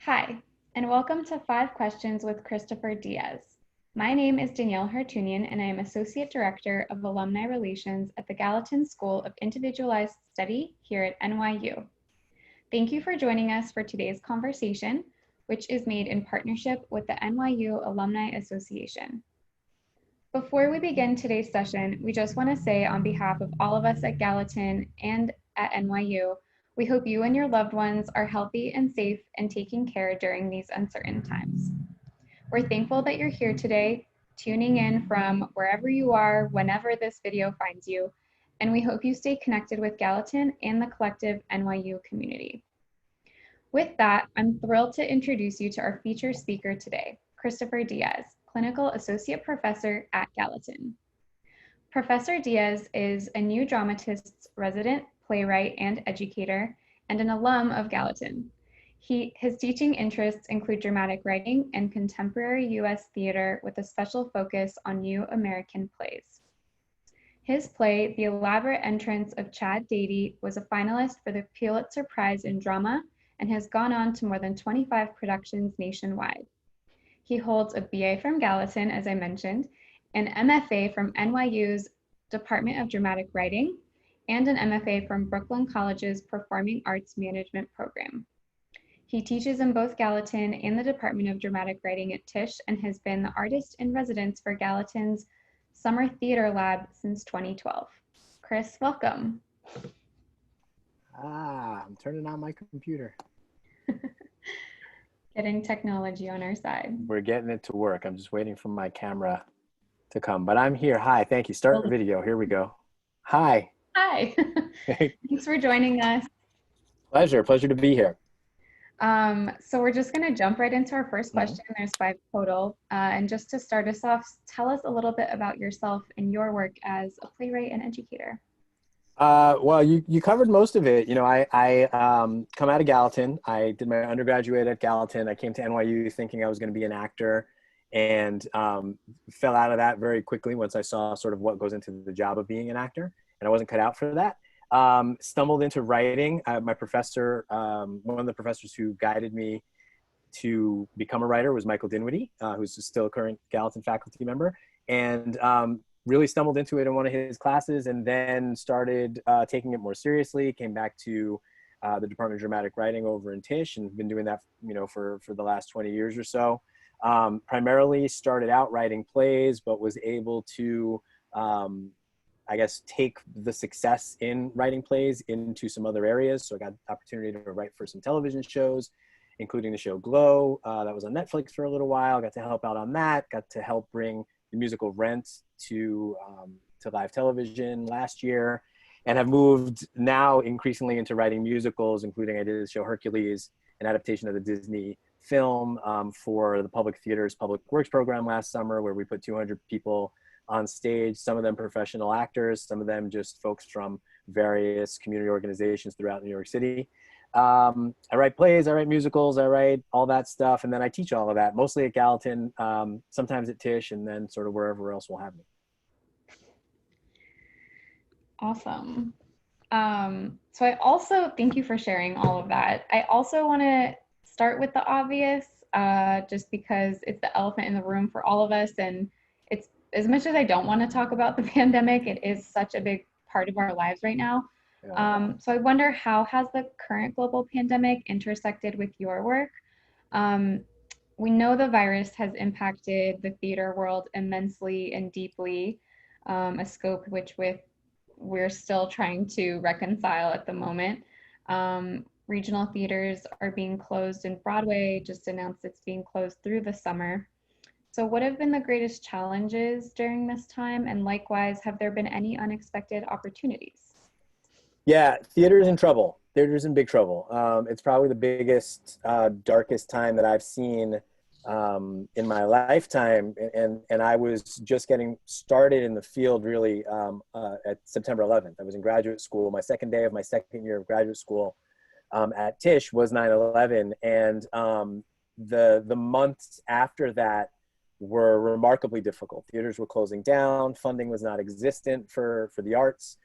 Hi, and welcome to 5 Questions with Kristoffer Diaz. My name is Danielle Hartunian, and I am Associate Director of Alumni Relations at the Gallatin School of Individualized Study here at NYU. Thank you for joining us for today's conversation, which is made in partnership with the NYU Alumni Association. Before we begin today's session, we just want to say on behalf of all of us at Gallatin and at NYU, we hope you and your loved ones are healthy and safe and taking care during these uncertain times. We're thankful that you're here today, tuning in from wherever you are, whenever this video finds you, and we hope you stay connected with Gallatin and the collective NYU community. With that, I'm thrilled to introduce you to our featured speaker today, Kristoffer Diaz, Clinical Associate Professor at Gallatin. Professor Diaz is a new dramatist's resident, playwright, and educator, and an alum of Gallatin. His teaching interests include dramatic writing and contemporary U.S. theater with a special focus on new American plays. His play, The Elaborate Entrance of Chad Dady, was a finalist for the Pulitzer Prize in Drama and has gone on to more than 25 productions nationwide. He holds a BA from Gallatin, as I mentioned, an MFA from NYU's Department of Dramatic Writing, and an MFA from Brooklyn College's Performing Arts Management program. He teaches in both Gallatin and the Department of Dramatic Writing at Tisch and has been the artist in residence for Gallatin's Summer Theater Lab since 2012. Chris, welcome. I'm turning on my computer. Getting technology on our side. We're getting it to work. I'm just waiting for my camera to come, but I'm here. Hi, thank you. Start video. Here we go. Hi. Hi. Thanks for joining us. Pleasure to be here. So we're just going to jump right into our first question. There's 5 total. And just to start us off, tell us a little bit about yourself and your work as a playwright and educator. Well, you covered most of it. You know, I come out of Gallatin. I did my undergraduate at Gallatin. I came to NYU thinking I was going to be an actor, and fell out of that very quickly once I saw sort of what goes into the job of being an actor, and I wasn't cut out for that. Stumbled into writing. My professor, one of the professors who guided me to become a writer was Michael Dinwiddie, who's still a current Gallatin faculty member, and really stumbled into it in one of his classes, and then started taking it more seriously. Came back to the Department of Dramatic Writing over in Tisch, and been doing that, you know, for the last 20 years or so. Primarily started out writing plays, but was able to, I guess, take the success in writing plays into some other areas. So I got the opportunity to write for some television shows, including the show Glow, that was on Netflix for a little while. Got to help out on that. Got to help bring the musical Rent to live television last year, and have moved now increasingly into writing musicals, including I did the show Hercules, an adaptation of the Disney film, for the Public Theater's Public Works program last summer, where we put 200 people on stage, some of them professional actors, some of them just folks from various community organizations throughout New York City. I write plays, I write musicals, I write all that stuff, and then I teach all of that, mostly at Gallatin, sometimes at Tisch, and then sort of wherever else will have me. Awesome. So I also thank you for sharing all of that. I also want to start with the obvious, just because it's the elephant in the room for all of us, and it's, as much as I don't want to talk about the pandemic, it is such a big part of our lives right now. So I wonder, how has the current global pandemic intersected with your work? We know the virus has impacted the theater world immensely and deeply, a scope which we're still trying to reconcile at the moment. Regional theaters are being closed, and Broadway just announced it's being closed through the summer. So what have been the greatest challenges during this time? And likewise, have there been any unexpected opportunities? Yeah, theater's in trouble. Theater's in big trouble. It's probably the biggest, darkest time that I've seen in my lifetime. And I was just getting started in the field really at September 11th. I was in graduate school. My second day of my second year of graduate school at Tisch was 9/11. And the months after that were remarkably difficult. Theaters were closing down. Funding was not existent for the arts.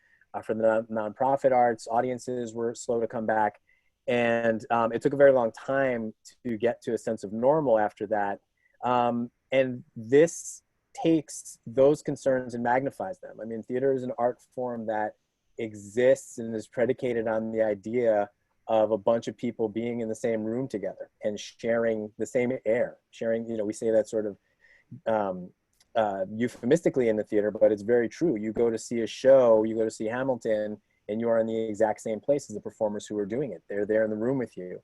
For the nonprofit arts, audiences were slow to come back. And it took a very long time to get to a sense of normal after that. And this takes those concerns and magnifies them. I mean, theater is an art form that exists and is predicated on the idea of a bunch of people being in the same room together and sharing the same air, sharing, we say that sort of euphemistically in the theater, but it's very true. You go to see a show, you go to see Hamilton, and you are in the exact same place as the performers who are doing it. They're there in the room with you.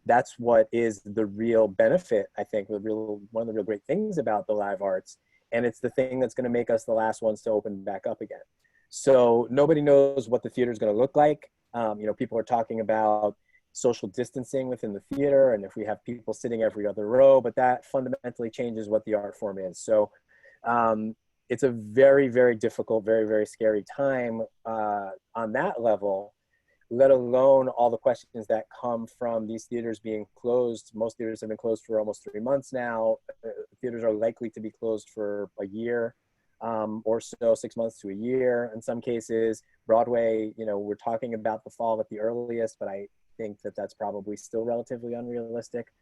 That's what is the real benefit, I think, one of the real great things about the live arts. And it's the thing that's going to make us the last ones to open back up again. So nobody knows what the theater is going to look like. People are talking about social distancing within the theater, and if we have people sitting every other row, but that fundamentally changes what the art form is. So it's a very, very difficult, very, very scary time on that level, let alone all the questions that come from these theaters being closed. Most theaters have been closed for almost 3 months now. Theaters are likely to be closed for a year or so, 6 months to a year. In some cases, Broadway, we're talking about the fall at the earliest, but I think that that's probably still relatively unrealistic.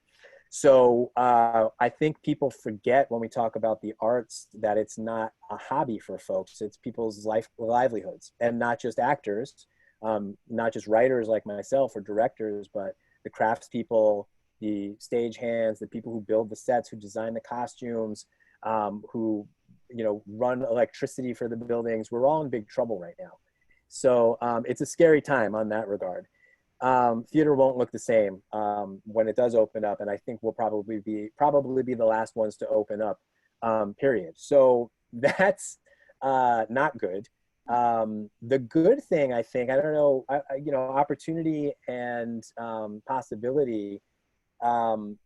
So I think people forget when we talk about the arts that it's not a hobby for folks. It's people's livelihoods, and not just actors, not just writers like myself or directors, but the craftspeople, the stagehands, the people who build the sets, who design the costumes, who run electricity for the buildings. We're all in big trouble right now. So it's a scary time on that regard. Theater won't look the same when it does open up, and I think we'll probably be the last ones to open up, period. So that's not good. The good thing, I think, I don't know, opportunity and possibility. Some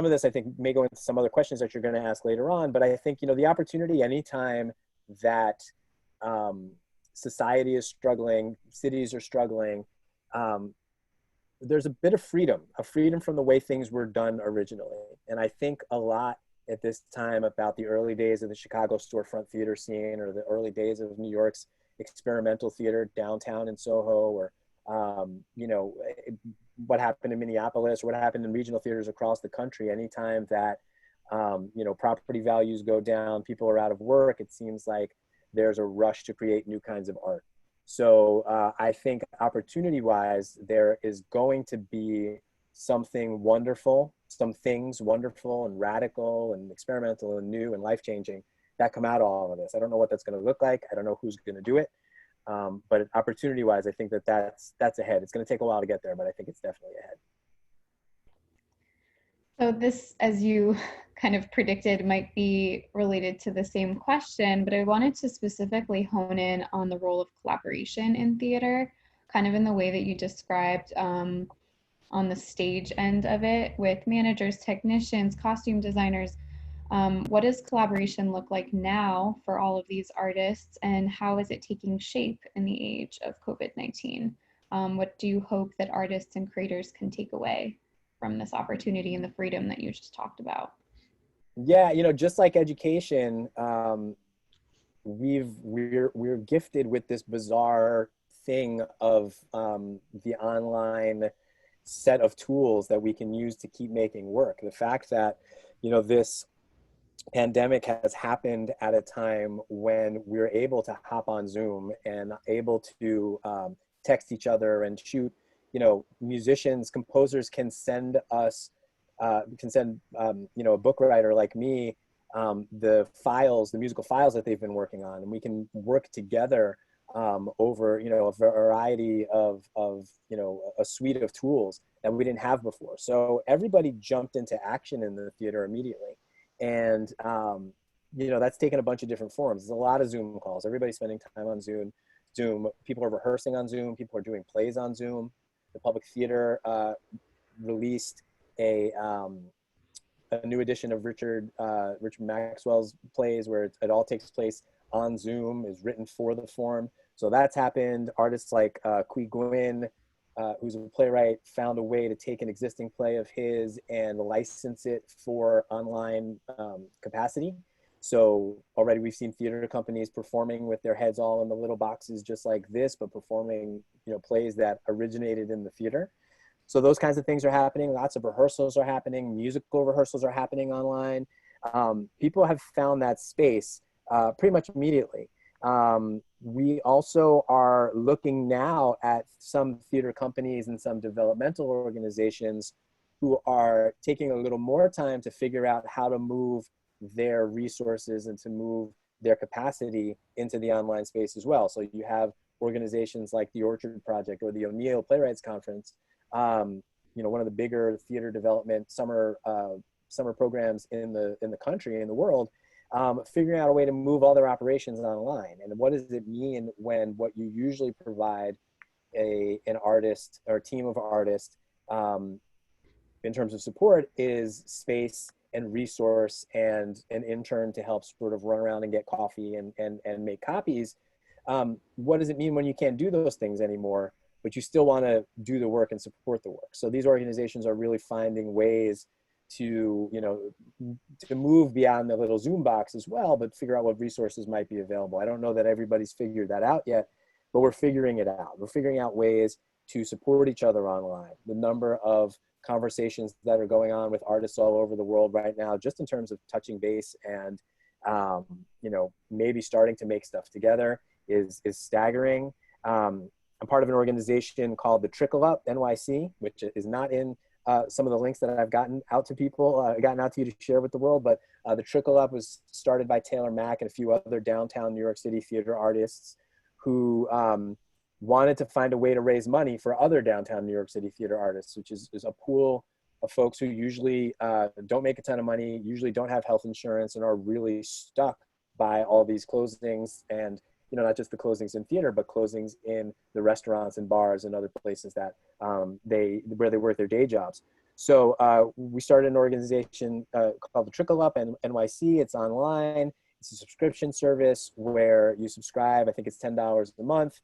of this I think may go into some other questions that you're going to ask later on, but I think the opportunity anytime that society is struggling, cities are struggling, there's a bit of freedom from the way things were done originally. And I think a lot at this time about the early days of the Chicago storefront theater scene, or the early days of New York's experimental theater downtown in Soho, or what happened in Minneapolis, or what happened in regional theaters across the country. Anytime that property values go down, people are out of work, it seems like there's a rush to create new kinds of art. So I think opportunity-wise, there is going to be some things wonderful and radical and experimental and new and life-changing that come out of all of this. I don't know what that's going to look like. I don't know who's going to do it. But opportunity-wise, I think that's ahead. It's going to take a while to get there, but I think it's definitely ahead. So this, as you kind of predicted, might be related to the same question, but I wanted to specifically hone in on the role of collaboration in theater, kind of in the way that you described on the stage end of it, with managers, technicians, costume designers. What does collaboration look like now for all of these artists, and how is it taking shape in the age of COVID-19? What do you hope that artists and creators can take away from this opportunity and the freedom that you just talked about? Yeah, just like education, we're gifted with this bizarre thing of the online set of tools that we can use to keep making work. The fact that this pandemic has happened at a time when we're able to hop on Zoom and able to text each other and shoot. Musicians, composers can send us, a book writer like me, the musical files that they've been working on, and we can work together over, a variety of a suite of tools that we didn't have before. So everybody jumped into action in the theater immediately. And, that's taken a bunch of different forms. There's a lot of Zoom calls. Everybody's spending time on Zoom. People are rehearsing on Zoom. People are doing plays on Zoom. The Public Theater released a new edition of Richard Maxwell's plays, where it all takes place on Zoom, is written for the form. So that's happened. Artists like Qui Gwyn, who's a playwright, found a way to take an existing play of his and license it for online capacity. So already we've seen theater companies performing with their heads all in the little boxes just like this, but performing, plays that originated in the theater. So those kinds of things are happening. Lots of rehearsals are happening. Musical rehearsals are happening online. People have found that space pretty much immediately. We also are looking now at some theater companies and some developmental organizations who are taking a little more time to figure out how to move their resources and to move their capacity into the online space as well. So you have organizations like the Orchard Project or the O'Neill Playwrights Conference, one of the bigger theater development summer programs in the country, in the world, figuring out a way to move all their operations online. And what does it mean when what you usually provide an artist or a team of artists in terms of support is space and resource and an intern to help sort of run around and get coffee and make copies. What does it mean when you can't do those things anymore, but you still want to do the work and support the work? So these organizations are really finding ways to move beyond the little Zoom box as well, but figure out what resources might be available. I don't know that everybody's figured that out yet, but we're figuring it out. We're figuring out ways to support each other online. The number of conversations that are going on with artists all over the world right now, just in terms of touching base and maybe starting to make stuff together is staggering. I'm part of an organization called the Trickle Up NYC, which is not in some of the links that I've gotten out to people, gotten out to you to share with the world. But the Trickle Up was started by Taylor Mack and a few other downtown New York City theater artists who wanted to find a way to raise money for other downtown New York City theater artists, which is a pool of folks who usually don't make a ton of money, usually don't have health insurance, and are really stuck by all these closings. And not just the closings in theater, but closings in the restaurants and bars and other places that where they work their day jobs. So we started an organization called the Trickle Up NYC. It's online. It's a subscription service where you subscribe. I think it's $10 a month.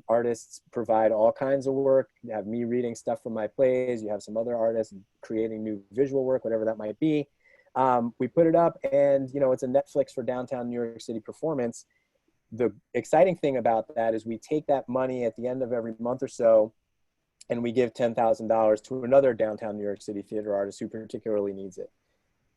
Artists provide all kinds of work. You have me reading stuff from my plays. You have some other artists creating new visual work, whatever that might be. We put it up, and it's a Netflix for downtown New York City performance. The exciting thing about that is we take that money at the end of every month or so, and we give $10,000 to another downtown New York City theater artist who particularly needs it.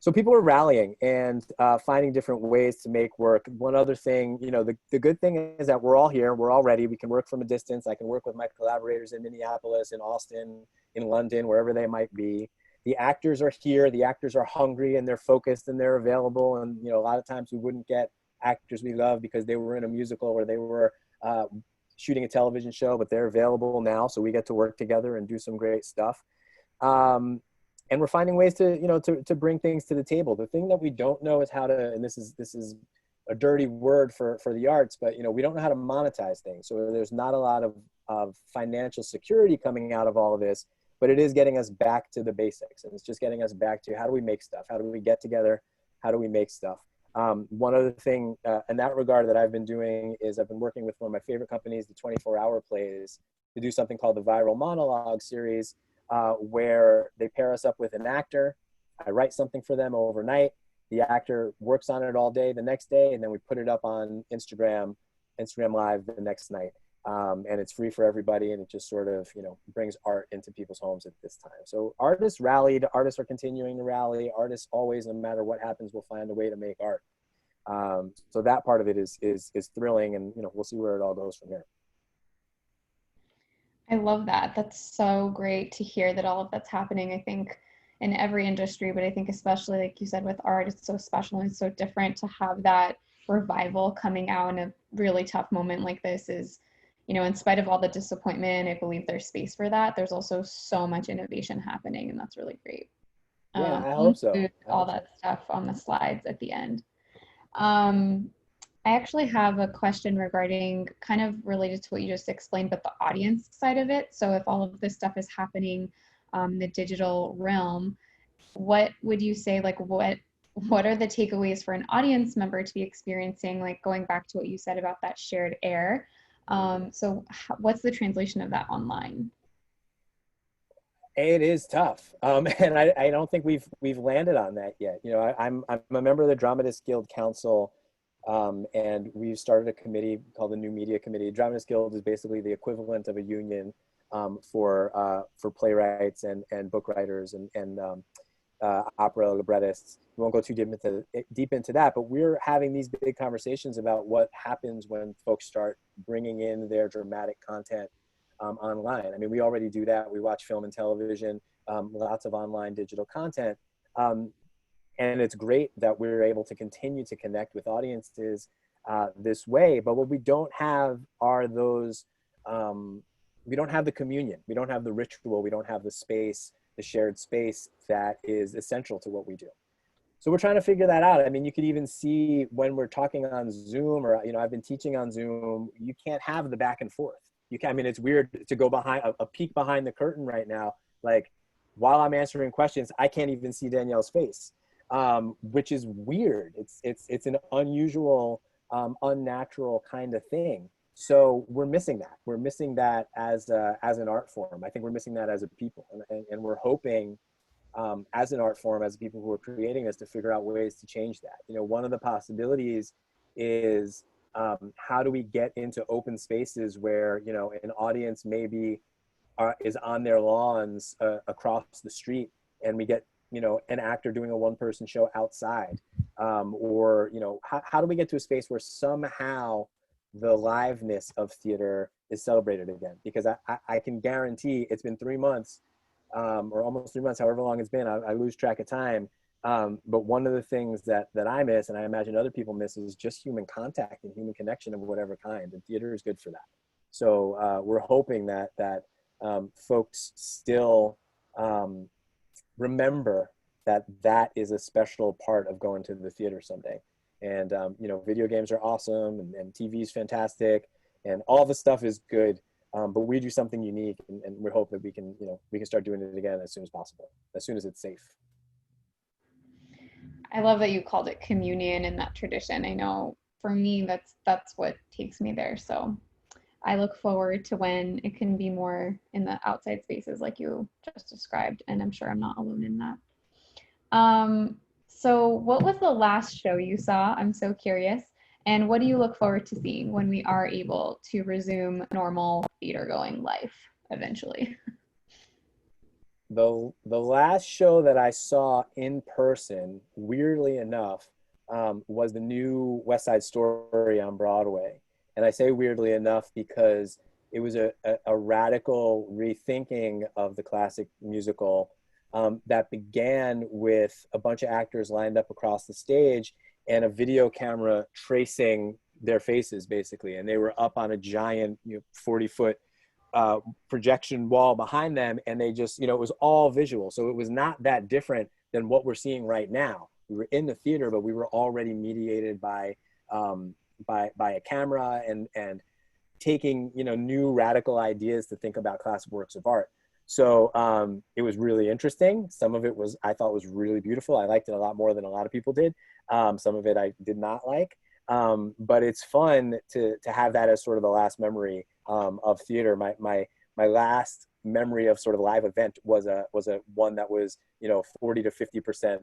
So people are rallying and finding different ways to make work. One other thing, the good thing is that we're all here, we're all ready. We can work from a distance. I can work with my collaborators in Minneapolis, in Austin, in London, wherever they might be. The actors are here, the actors are hungry and they're focused and they're available. And, a lot of times we wouldn't get actors we love because they were in a musical or they were shooting a television show, but they're available now. So we get to work together and do some great stuff. And we're finding ways to bring things to the table. The thing that we don't know is how to, and this is a dirty word for the arts, but we don't know how to monetize things. So there's not a lot of financial security coming out of all of this, but it is getting us back to the basics. And it's just getting us back to how do we make stuff? How do we get together? How do we make stuff? One other thing in that regard that I've been doing is I've been working with one of my favorite companies, the 24-Hour Plays, to do something called the Viral Monologue series, where they pair us up with an actor. I write something for them overnight. The actor works on it all day the next day, and then we put it up on Instagram Live the next night. And it's free for everybody, and it just sort of, brings art into people's homes at this time. So artists rallied, artists are continuing to rally, artists always, no matter what happens, will find a way to make art. So that part of it is thrilling, and, we'll see where it all goes from here. I love that. That's so great to hear that all of that's happening, I think, in every industry, but I think especially, like you said, with art, it's so special and so different to have that revival coming out in a really tough moment like this is, in spite of all the disappointment, I believe there's space for that. There's also so much innovation happening, and that's really great. Yeah, I hope so. All that stuff on the slides at the end. I actually have a question regarding kind of related to what you just explained, but the audience side of it. So if all of this stuff is happening in the digital realm, what would you say, like what are the takeaways for an audience member to be experiencing, like going back to what you said about that shared air? So what's the translation of that online? It is tough, and I don't think we've landed on that yet. You know, I'm a member of the Dramatists Guild Council, and we've started a committee called the New Media Committee. Dramatists Guild is basically the equivalent of a union for playwrights and book writers and opera librettists. We won't go too deep into that, but we're having these big conversations about what happens when folks start bringing in their dramatic content online. I mean, we already do that. We watch film and television, lots of online digital content. Um, and it's great that we're able to continue to connect with audiences this way. But what we don't have are those, we don't have the communion, we don't have the ritual, we don't have the space, the shared space that is essential to what we do. So we're trying to figure that out. I mean, you could even see when we're talking on Zoom, or, you know, I've been teaching on Zoom, you can't have the back and forth. You can, I mean, it's weird to go behind a peek behind the curtain right now. Like, while I'm answering questions, I can't even see Danielle's face, which is weird. It's an unusual, unnatural kind of thing. So we're missing that. We're missing that as an art form. I think we're missing that as a people, and we're hoping as an art form, as people who are creating this, to figure out ways to change that. You know, one of the possibilities is how do we get into open spaces where, you know, an audience maybe is on their lawns across the street, and we get, you know, an actor doing a one-person show outside, or, you know, how do we get to a space where somehow the liveness of theater is celebrated again? Because I can guarantee it's been 3 months, or almost 3 months, however long it's been. I lose track of time. But one of the things that I miss, and I imagine other people miss, is just human contact and human connection of whatever kind. And theater is good for that. So we're hoping that folks still remember that that is a special part of going to the theater someday. And you know, video games are awesome, and TV is fantastic, and all the stuff is good. But we do something unique, and we hope that we can, you know, we can start doing it again as soon as possible, as soon as it's safe. I love that you called it communion in that tradition. I know for me, that's what takes me there. So I look forward to when it can be more in the outside spaces like you just described, and I'm sure I'm not alone in that. So what was the last show you saw? I'm so curious. And what do you look forward to seeing when we are able to resume normal theater going life eventually? The last show that I saw in person, weirdly enough, was the new West Side Story on Broadway. And I say weirdly enough because it was a radical rethinking of the classic musical, that began with a bunch of actors lined up across the stage and a video camera tracing their faces, basically. And they were up on a giant, you know, 40-foot projection wall behind them, and they just, you know, it was all visual. So it was not that different than what we're seeing right now. We were in the theater, but we were already mediated by a camera, and taking, you know, new radical ideas to think about classic works of art. So it was really interesting. Some of it was, I thought, was really beautiful. I liked it a lot more than a lot of people did. Some of it I did not like. But it's fun to have that as sort of the last memory of theater. My last memory of sort of live event was a one that was, you know, 40 to 50%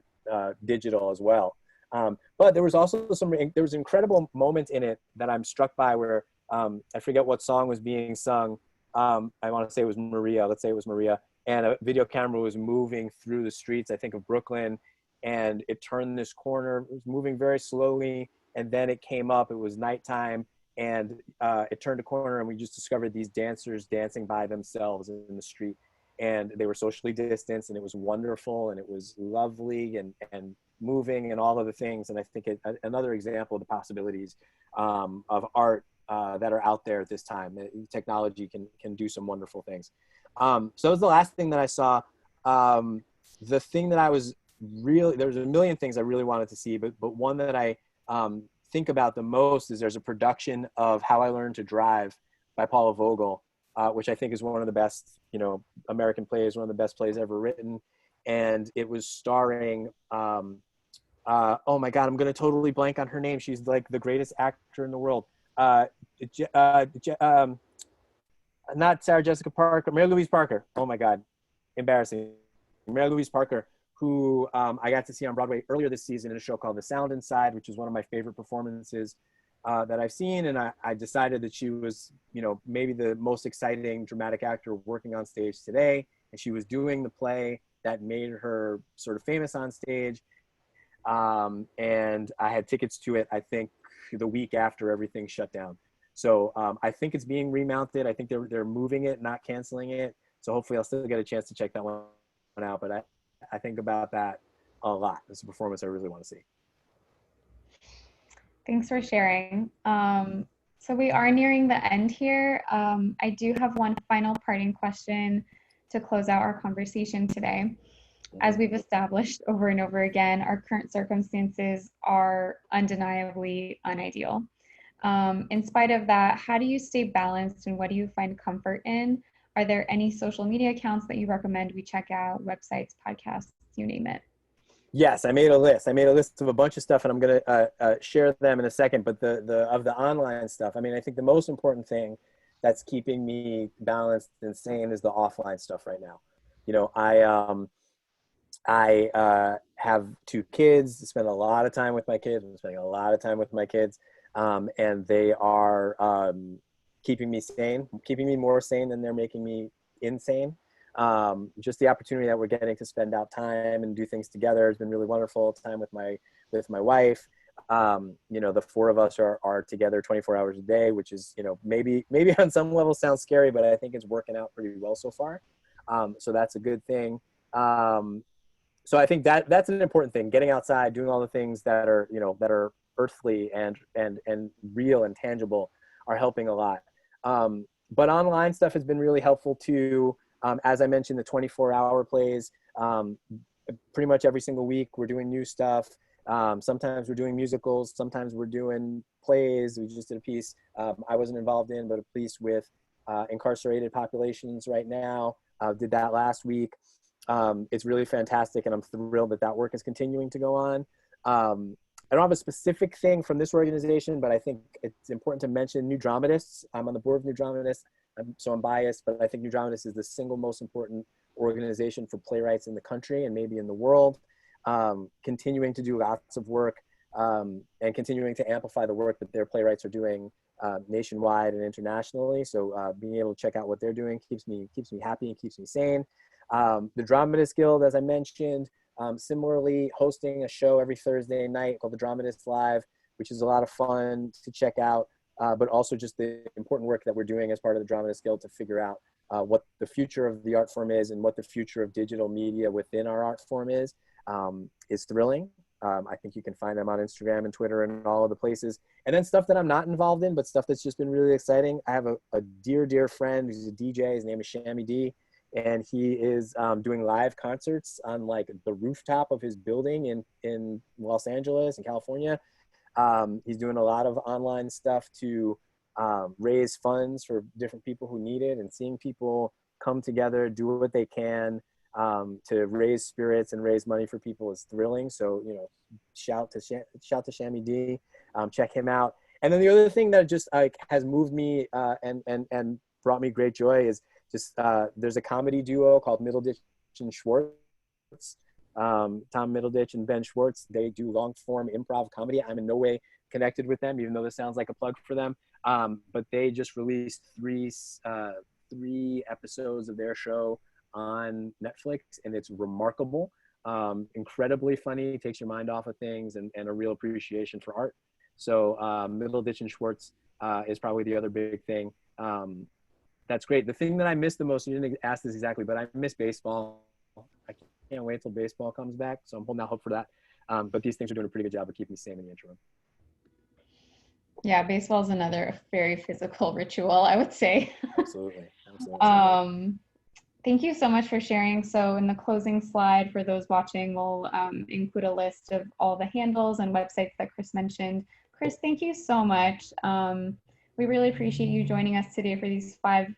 digital as well. But there was also there was an incredible moment in it that I'm struck by where I forget what song was being sung. I want to say it was Maria. Let's say it was Maria. And a video camera was moving through the streets, I think, of Brooklyn, and it turned this corner. It was moving very slowly, and then it came up. It was nighttime, and it turned a corner, and we just discovered these dancers dancing by themselves in the street, and they were socially distanced, and it was wonderful, and it was lovely, and moving, and all of the things. And I think another example of the possibilities of art that are out there at this time. Technology can do some wonderful things. So that was the last thing that I saw. The thing that I was really, there's a million things I really wanted to see, but one that I think about the most is there's a production of How I Learned to Drive by Paula Vogel, which I think is one of the best, you know, American plays, one of the best plays ever written. And it was starring, oh my God, I'm going to totally blank on her name. She's like the greatest actor in the world. Not Sarah Jessica Parker, Mary Louise Parker. Oh my God. embarrassing. Mary Louise Parker, who I got to see on Broadway earlier this season in a show called The Sound Inside, which is one of my favorite performances that I've seen. And I decided that she was, you know, maybe the most exciting dramatic actor working on stage today. And she was doing the play that made her sort of famous on stage. And I had tickets to it, I think, the week after everything shut down. So I think it's being remounted. I think they're moving it, not canceling it. So hopefully I'll still get a chance to check that one out. But I think about that a lot. It's a performance I really want to see. Thanks for sharing. So we are nearing the end here. I do have one final parting question to close out our conversation today. As we've established over and over again, our current circumstances are undeniably unideal. In spite of that, how do you stay balanced and what do you find comfort in? Are there any social media accounts that you recommend we check out, websites, podcasts, you name it? Yes, I made a list. I made a list of a bunch of stuff, and I'm going to share them in a second. But the online stuff, I mean, I think the most important thing that's keeping me balanced and sane is the offline stuff right now. You know, I have 2 kids, spend a lot of time with my kids. I'm spending a lot of time with my kids, and they are keeping me sane, keeping me more sane than they're making me insane. Just the opportunity that we're getting to spend out time and do things together has been really wonderful. Time with my wife. You know, the 4 of us are together 24 hours a day, which is, you know, maybe on some level sounds scary, but I think it's working out pretty well so far. So that's a good thing. So I think that's an important thing, getting outside, doing all the things that are, you know, that are earthly and real and tangible are helping a lot. But online stuff has been really helpful too. As I mentioned, the 24-hour plays, pretty much every single week we're doing new stuff. Sometimes we're doing musicals, sometimes we're doing plays. We just did a piece I wasn't involved in, but a piece with incarcerated populations right now. Did that last week. It's really fantastic, and I'm thrilled that work is continuing to go on. I don't have a specific thing from this organization, but I think it's important to mention New Dramatists. I'm on the board of New Dramatists, so I'm biased, but I think New Dramatists is the single most important organization for playwrights in the country and maybe in the world, continuing to do lots of work and continuing to amplify the work that their playwrights are doing nationwide and internationally. So being able to check out what they're doing keeps me happy and keeps me sane. The Dramatist Guild, as I mentioned, similarly hosting a show every Thursday night called the Dramatist Live, which is a lot of fun to check out, but also just the important work that we're doing as part of the Dramatist Guild to figure out what the future of the art form is and what the future of digital media within our art form is thrilling. I think you can find them on Instagram and Twitter and all of the places. And then stuff that I'm not involved in, but stuff that's just been really exciting. I have a dear friend who's a DJ. His name is Shammy D. And he is doing live concerts on like the rooftop of his building in Los Angeles and California. He's doing a lot of online stuff to raise funds for different people who need it, and seeing people come together, do what they can to raise spirits and raise money for people is thrilling. So, you know, shout to Shammy D, check him out. And then the other thing that just has moved me and brought me great joy is just there's a comedy duo called Middleditch and Schwartz. Tom Middleditch and Ben Schwartz. They do long form improv comedy. I'm in no way connected with them, even though this sounds like a plug for them. But they just released three episodes of their show on Netflix, and it's remarkable. Incredibly funny, takes your mind off of things, and a real appreciation for art. So Middleditch and Schwartz is probably the other big thing. That's great. The thing that I miss the most, you didn't ask this exactly, but I miss baseball. I can't wait till baseball comes back, so I'm holding out hope for that. But these things are doing a pretty good job of keeping me sane in the interim. Yeah, baseball is another very physical ritual, I would say. Absolutely. Thank you so much for sharing. So in the closing slide, for those watching, we'll include a list of all the handles and websites that Chris mentioned. Chris, thank you so much. We really appreciate you joining us today for these 5,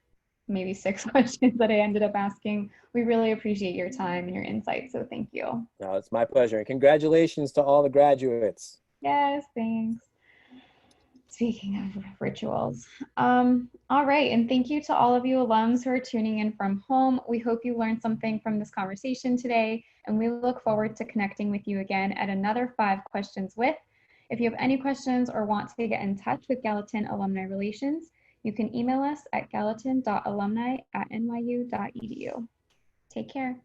maybe 6 questions that I ended up asking. We really appreciate your time and your insight, so thank you. No, it's my pleasure. And congratulations to all the graduates. Yes, thanks. Speaking of rituals. All right, and thank you to all of you alums who are tuning in from home. We hope you learned something from this conversation today, and we look forward to connecting with you again at another 5 Questions With. If you have any questions or want to get in touch with Gallatin Alumni Relations, you can email us at gallatin.alumni@nyu.edu. Take care.